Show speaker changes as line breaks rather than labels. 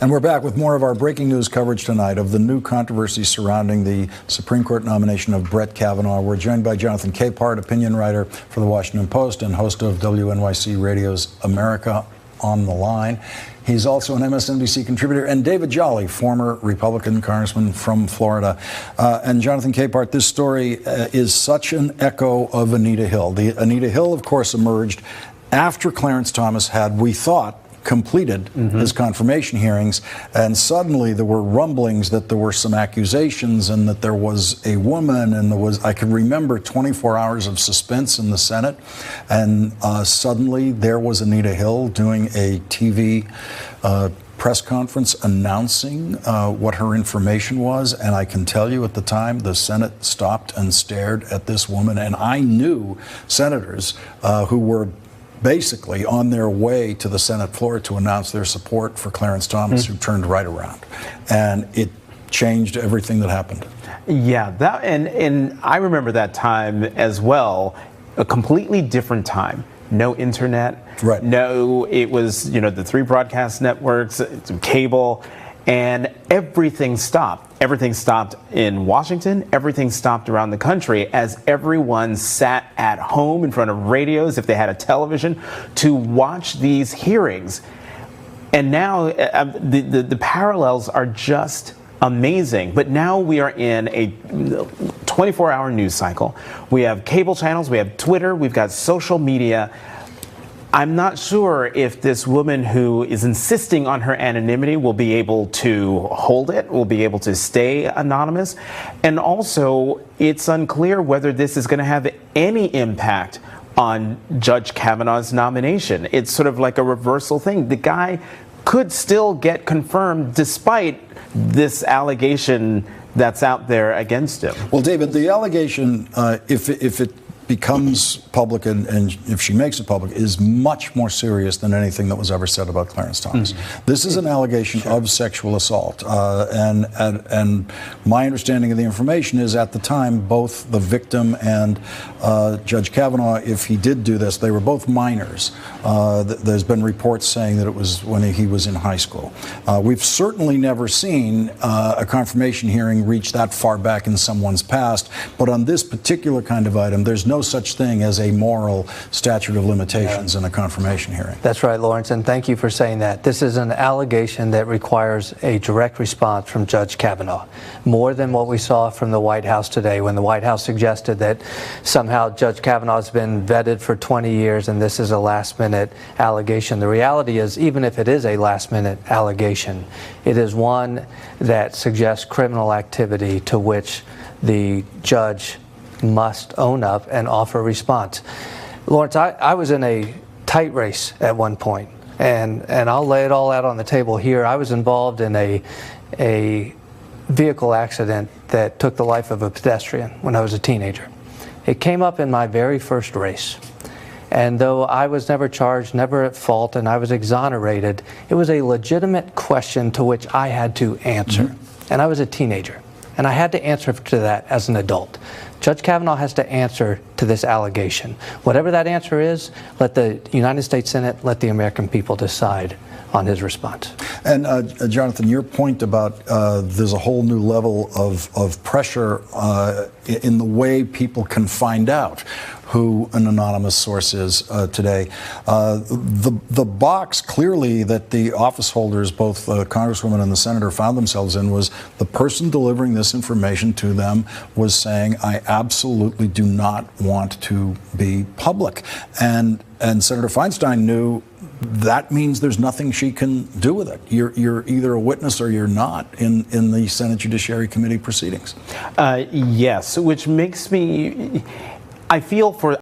And we're back with more of our breaking news coverage tonight of the new controversy surrounding the Supreme Court nomination of Brett Kavanaugh. We're joined by Jonathan Capehart, opinion writer for the Washington Post and host of WNYC Radio's America on the Line. He's also an MSNBC contributor, and David Jolly, former Republican congressman from Florida. And Jonathan Capehart, this story is such an echo of Anita Hill. Anita Hill, of course, emerged after Clarence Thomas had, we thought, completed his confirmation hearings, and suddenly there were rumblings that there were some accusations and that there was a woman, and I can remember 24 hours of suspense in the Senate, and suddenly there was Anita Hill doing a TV press conference announcing what her information was, and I can tell you at the time the Senate stopped and stared at this woman, and I knew senators who were basically on their way to the Senate floor to announce their support for Clarence Thomas, who turned right around. And it changed everything that happened.
Yeah, and I remember that time as well, a completely different time. No internet,
right.
No, it was, the 3 broadcast networks, cable, and everything stopped. Everything stopped in Washington. Everything stopped around the country as everyone sat at home in front of radios, if they had a television, to watch these hearings. And now the parallels are just amazing. But now we are in a 24-hour news cycle. We have cable channels, we have Twitter, we've got social media. I'm not sure if this woman who is insisting on her anonymity will be able to hold it, will be able to stay anonymous. And also, it's unclear whether this is going to have any impact on Judge Kavanaugh's nomination. It's sort of like a reversal thing. The guy could still get confirmed despite this allegation that's out there against him.
Well, David, the allegation, if it becomes public and if she makes it public, is much more serious than anything that was ever said about Clarence Thomas. This is an allegation of sexual assault, and my understanding of the information is at the time both the victim and Judge Kavanaugh, if he did do this, they were both minors. There's been reports saying that it was when he was in high school. We've certainly never seen a confirmation hearing reach that far back in someone's past, but on this particular kind of item, there's no such thing as a moral statute of limitations in a confirmation hearing.
That's right, Lawrence, and thank you for saying that. This is an allegation that requires a direct response from Judge Kavanaugh, more than what we saw from the White House today, when the White House suggested that somehow Judge Kavanaugh has been vetted for 20 years and this is a last-minute allegation. The reality is, even if it is a last-minute allegation, it is one that suggests criminal activity to which the judge must own up and offer a response. Lawrence, I was in a tight race at one point, and I'll lay it all out on the table here. I was involved in a vehicle accident that took the life of a pedestrian when I was a teenager. It came up in my very first race. And though I was never charged, never at fault, and I was exonerated, it was a legitimate question to which I had to answer. And I was a teenager, and I had to answer to that as an adult. Judge Kavanaugh has to answer to this allegation. Whatever that answer is, let the United States Senate, let the American people decide on his response.
And Jonathan, your point about there's a whole new level of pressure in the way people can find out who an anonymous source is today. The box clearly that the office holders, both the Congresswoman and the Senator, found themselves in was the person delivering this information to them was saying, I absolutely do not want to be public. And Senator Feinstein knew that means there's nothing she can do with it. You're either a witness or you're not in the Senate Judiciary Committee proceedings.
Yes, which makes me, I feel for